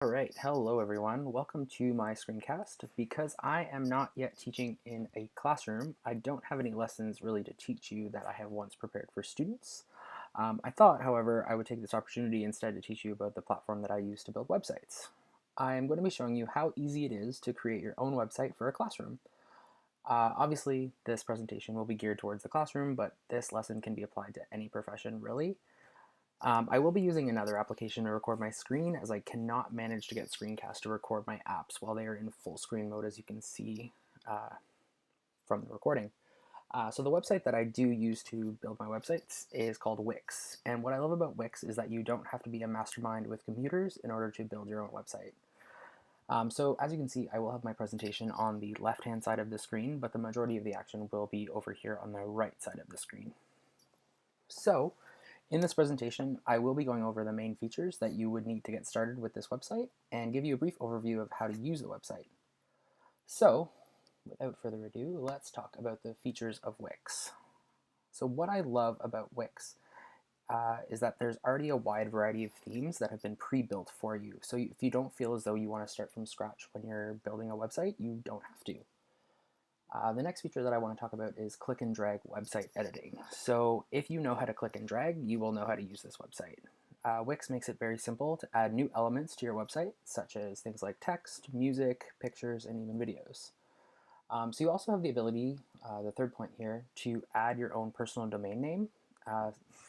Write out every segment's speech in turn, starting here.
Alright, hello everyone. Welcome to my screencast. Because I am not yet teaching in a classroom, I don't have any lessons really to teach you that I have once prepared for students. I thought, however, I would take this opportunity instead to teach you about the platform that I use to build websites. I am going to be showing you how easy it is to create your own website for a classroom. Obviously, this presentation will be geared towards the classroom, but this lesson can be applied to any profession, really. I will be using another application to record my screen, as I cannot manage to get Screencast to record my apps while they are in full screen mode, as you can see from the recording. So the website that I do use to build my websites is called Wix. And what I love about Wix is that you don't have to be a mastermind with computers in order to build your own website. So as you can see, I will have my presentation on the left-hand side of the screen, but the majority of the action will be over here on the right side of the screen. So in this presentation, I will be going over the main features that you would need to get started with this website and give you a brief overview of how to use the website. So, without further ado, let's talk about the features of Wix. So what I love about Wix is that there's already a wide variety of themes that have been pre-built for you. So if you don't feel as though you want to start from scratch when you're building a website, you don't have to. The next feature that I want to talk about is click and drag website editing. So if you know how to click and drag, you will know how to use this website. Wix makes it very simple to add new elements to your website, such as things like text, music, pictures, and even videos. So you also have the ability, the third point here, to add your own personal domain name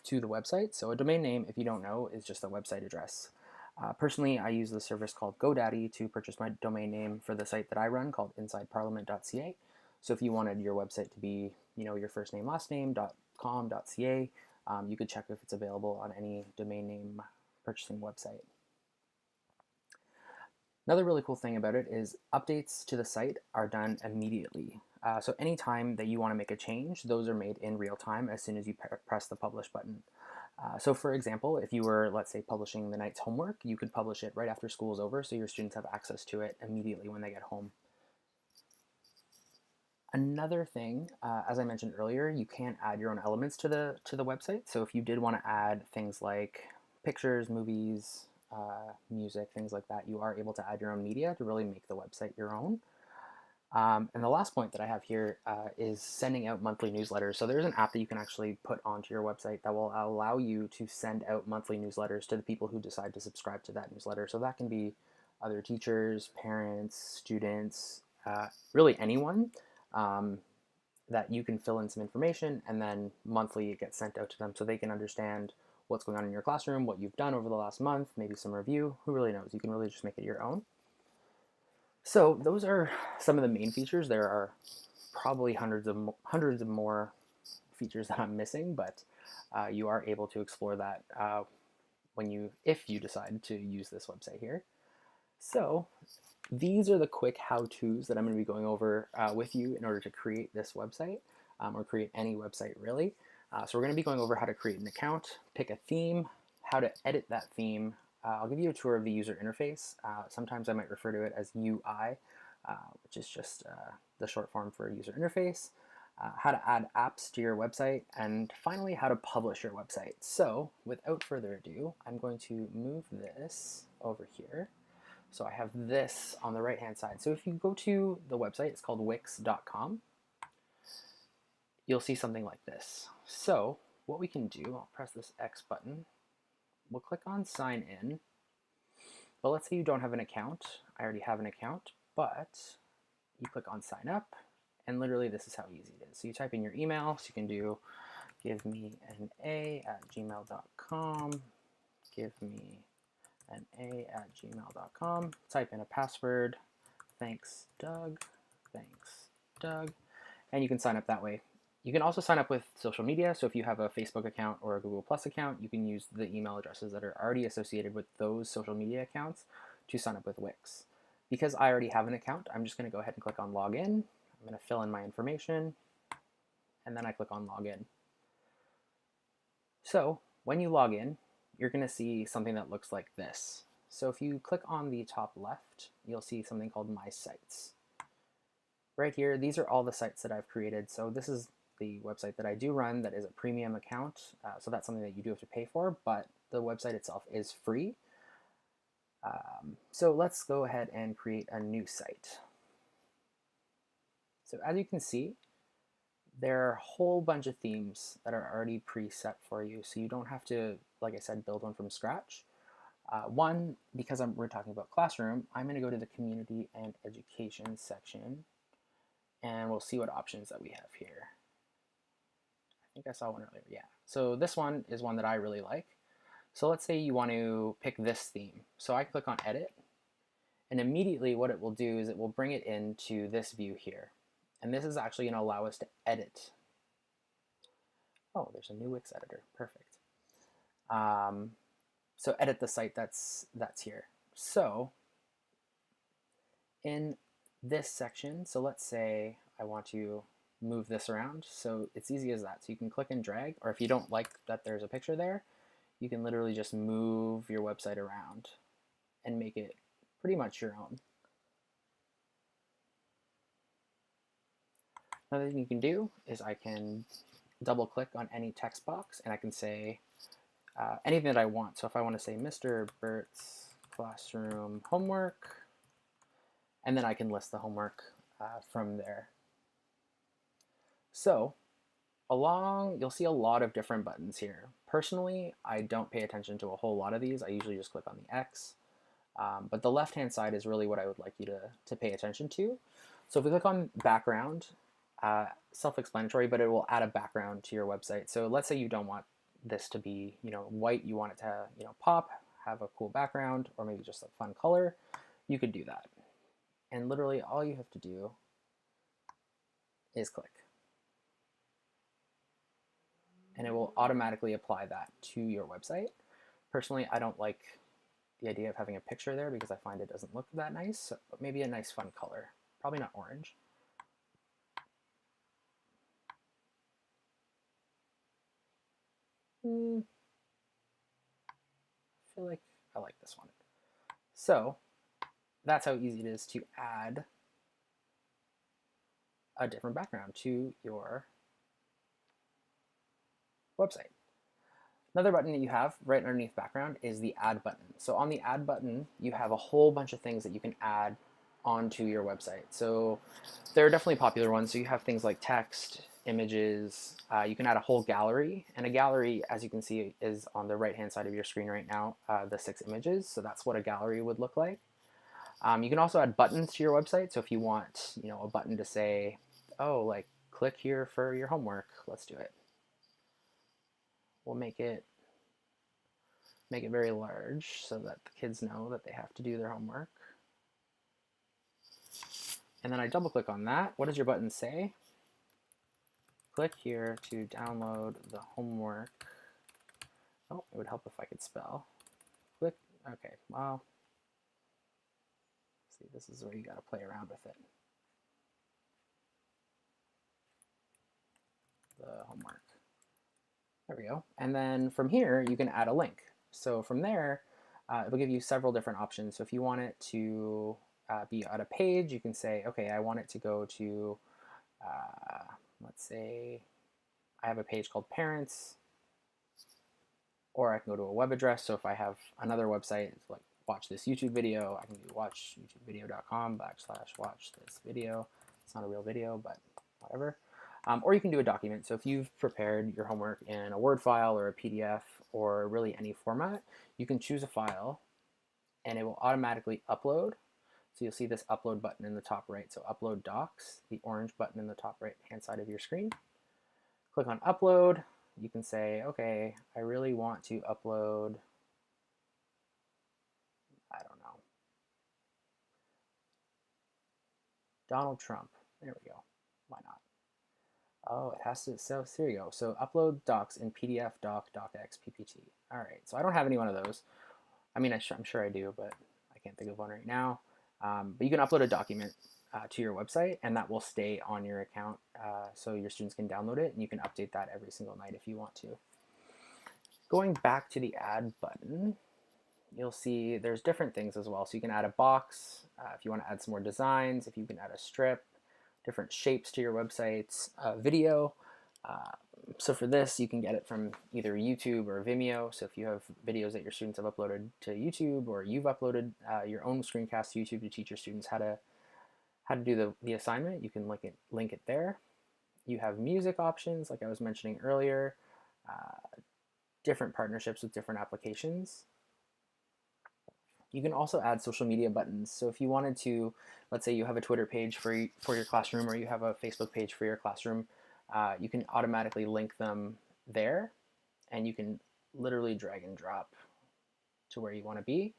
to the website. So a domain name, if you don't know, is just a website address. Personally, I use the service called GoDaddy to purchase my domain name for the site that I run called insideparliament.ca. So if you wanted your website to be, your first name, last name, .com.ca, you could check if it's available on any domain name purchasing website. Another really cool thing about it is updates to the site are done immediately. So anytime that you want to make a change, those are made in real time as soon as you press the publish button. So for example, if you were, let's say, publishing the night's homework, you could publish it right after school is over so your students have access to it immediately when they get home. Another thing, as I mentioned earlier, you can add your own elements to the website. So if you did want to add things like pictures, movies, music, things like that, you are able to add your own media to really make the website your own. And the last point that I have here is sending out monthly newsletters. So there's an app that you can actually put onto your website that will allow you to send out monthly newsletters to the people who decide to subscribe to that newsletter. So that can be other teachers, parents, students, really anyone. That you can fill in some information, and then monthly it gets sent out to them so they can understand what's going on in your classroom, what you've done over the last month, maybe some review. Who really knows? You can really just make it your own. So those are some of the main features. There are probably hundreds of more features that I'm missing, but you are able to explore that if you decide to use this website here. So these are the quick how-tos that I'm going to be going over with you in order to create this website, or create any website really. So we're going to be going over how to create an account, pick a theme, how to edit that theme. I'll give you a tour of the user interface. Sometimes I might refer to it as UI, which is just the short form for user interface. How to add apps to your website, and finally how to publish your website. So without further ado, I'm going to move this over here. So I have this on the right hand side. So if you go to the website, it's called wix.com, you'll see something like this. So what we can do, I'll press this X button, we'll click on sign in, but let's say you don't have an account. I already have an account, but you click on sign up, and literally this is how easy it is. So you type in your email, so you can do give me an a@gmail.com, give me an a@gmail.com, type in a password, thanks Doug, and you can sign up that way. You can also sign up with social media, so if you have a Facebook account or a Google Plus account, you can use the email addresses that are already associated with those social media accounts to sign up with Wix. Because I already have an account, I'm just going to go ahead and click on login. I'm going to fill in my information, and then I click on login. So when you log in, you're going to see something that looks like this. So if you click on the top left, you'll see something called My Sites. Right here, these are all the sites that I've created. So this is the website that I do run that is a premium account. So that's something that you do have to pay for, but the website itself is free. So let's go ahead and create a new site. So as you can see, there are a whole bunch of themes that are already preset for you, so you don't have to, like I said, build one from scratch. One, because we're talking about Classroom, I'm going to go to the Community and Education section, and we'll see what options that we have here. I think I saw one earlier, yeah. So this one is one that I really like. So let's say you want to pick this theme. So I click on Edit, and immediately what it will do is it will bring it into this view here. And this is actually going to allow us to edit. Oh, there's a new Wix editor, perfect. So edit the site that's here. So in this section, so let's say I want to move this around. So it's easy as that. So you can click and drag, or if you don't like that there's a picture there, you can literally just move your website around and make it pretty much your own. Another thing you can do is I can double click on any text box and I can say anything that I want. So if I want to say Mr. Burt's Classroom Homework, and then I can list the homework from there. So you'll see a lot of different buttons here. Personally, I don't pay attention to a whole lot of these. I usually just click on the X. But the left-hand side is really what I would like you to pay attention to. So if we click on background, self-explanatory, but it will add a background to your website. So let's say you don't want this to be, white. You want it to, pop, have a cool background, or maybe just a fun color. You could do that. And literally all you have to do is click. And it will automatically apply that to your website. Personally, I don't like the idea of having a picture there because I find it doesn't look that nice, but maybe a nice fun color. Probably not orange. I feel like I like this one. So that's how easy it is to add a different background to your website. Another button that you have right underneath background is the add button. So on the add button, you have a whole bunch of things that you can add onto your website. So there are definitely popular ones. So you have things like text, images, you can add a whole gallery, and a gallery, as you can see, is on the right hand side of your screen right now, the 6 images. So that's what a gallery would look like. You can also add buttons to your website. So if you want, a button to say, oh, like click here for your homework, let's do it. We'll make it very large so that the kids know that they have to do their homework. And then I double click on that. What does your button say? Click here to download the homework. Oh, it would help if I could spell. Click, okay, well, see, this is where you gotta play around with it. The homework. There we go. And then from here, you can add a link. So from there, it will give you several different options. So if you want it to be on a page, you can say, okay, I want it to go to, let's say, I have a page called Parents, or I can go to a web address. So if I have another website, like watch this YouTube video, I can do watchyoutubvideo.com/watch this video. It's not a real video, but whatever. Or you can do a document. So if you've prepared your homework in a Word file or a PDF or really any format, you can choose a file and it will automatically upload. So you'll see this upload button in the top right. So upload docs, the orange button in the top right hand side of your screen. Click on upload. You can say, okay, I really want to upload, I don't know, Donald Trump. There we go. Why not? Oh, it has to, so here you go. So upload docs in PDF, doc, docx, PPT. All right, so I don't have any one of those. I mean, I'm sure I do, but I can't think of one right now. But you can upload a document to your website, and that will stay on your account so your students can download it, and you can update that every single night if you want to. Going back to the add button, you'll see there's different things as well. So you can add a box if you want to add some more designs, if you can add a strip, different shapes to your websites, video. So for this, you can get it from either YouTube or Vimeo. So if you have videos that your students have uploaded to YouTube, or you've uploaded your own screencast to YouTube to teach your students how to do the assignment, you can link it there. You have music options, like I was mentioning earlier, different partnerships with different applications. You can also add social media buttons. So if you wanted to, let's say you have a Twitter page for your classroom, or you have a Facebook page for your classroom, you can automatically link them there, and you can literally drag and drop to where you want to be.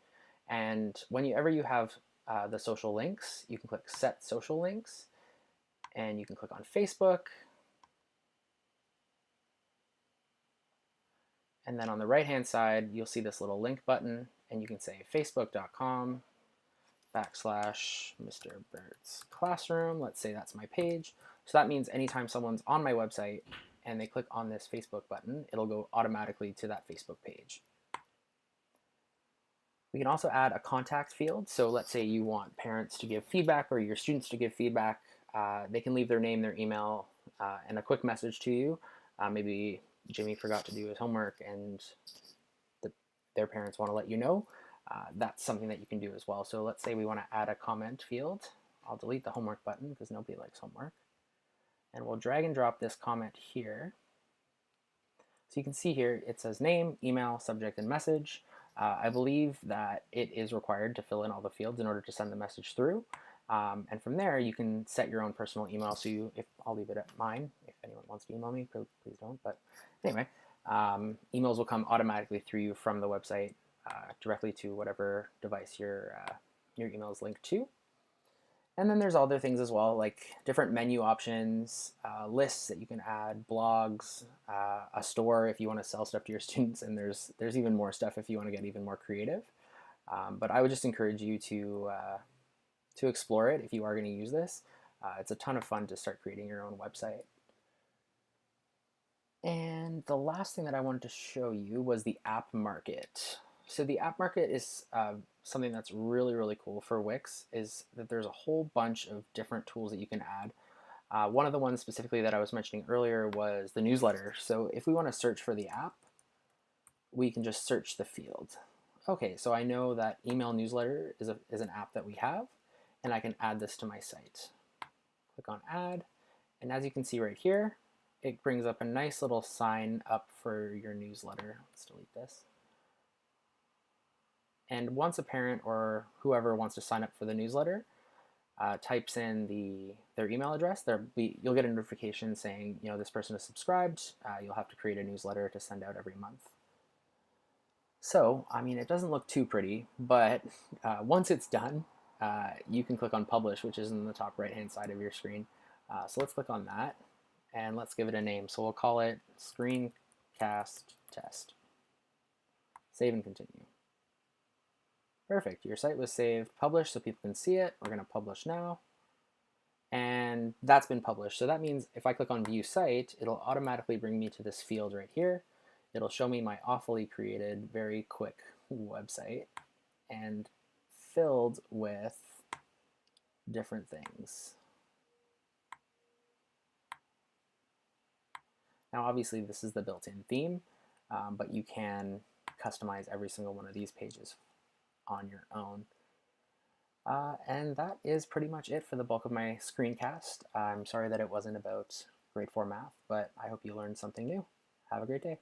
And whenever you have the social links, you can click Set Social Links, and you can click on Facebook. And then on the right-hand side, you'll see this little link button, and you can say facebook.com /Mr. Burt's Classroom. Let's say that's my page. So that means anytime someone's on my website and they click on this Facebook button, it'll go automatically to that Facebook page. We can also add a contact field. So let's say you want parents to give feedback, or your students to give feedback. They can leave their name, their email, and a quick message to you. Maybe Jimmy forgot to do his homework and their parents want to let you know. That's something that you can do as well. So let's say we want to add a comment field. I'll delete the homework button because nobody likes homework. And we'll drag and drop this comment here. So you can see here it says name, email, subject, and message. I believe that it is required to fill in all the fields in order to send the message through. And from there, you can set your own personal email. So I'll leave it at mine. If anyone wants to email me, please don't. But anyway, emails will come automatically through you from the website directly to whatever device your email is linked to. And then there's other things as well, like different menu options, lists that you can add, blogs, a store if you want to sell stuff to your students, and there's even more stuff if you want to get even more creative. But I would just encourage you to explore it if you are going to use this. It's a ton of fun to start creating your own website. And the last thing that I wanted to show you was the app market. So the app market is something that's really, really cool for Wix, is that there's a whole bunch of different tools that you can add. One of the ones specifically that I was mentioning earlier was the newsletter. So if we want to search for the app, we can just search the field. Okay, so I know that email newsletter is an app that we have, and I can add this to my site. Click on add, and as you can see right here, it brings up a nice little sign up for your newsletter. Let's delete this. And once a parent or whoever wants to sign up for the newsletter types in their email address, you'll get a notification saying, this person is subscribed. You'll have to create a newsletter to send out every month. So, I mean, it doesn't look too pretty, but once it's done, you can click on publish, which is in the top right-hand side of your screen. So let's click on that, and let's give it a name. So we'll call it Screencast Test. Save and continue. Perfect, your site was saved, published so people can see it. We're gonna publish now. And that's been published. So that means if I click on view site, it'll automatically bring me to this field right here. It'll show me my awfully created, very quick website and filled with different things. Now obviously this is the built-in theme, but you can customize every single one of these pages on your own. And that is pretty much it for the bulk of my screencast. I'm sorry that it wasn't about grade 4 math, but I hope you learned something new. Have a great day.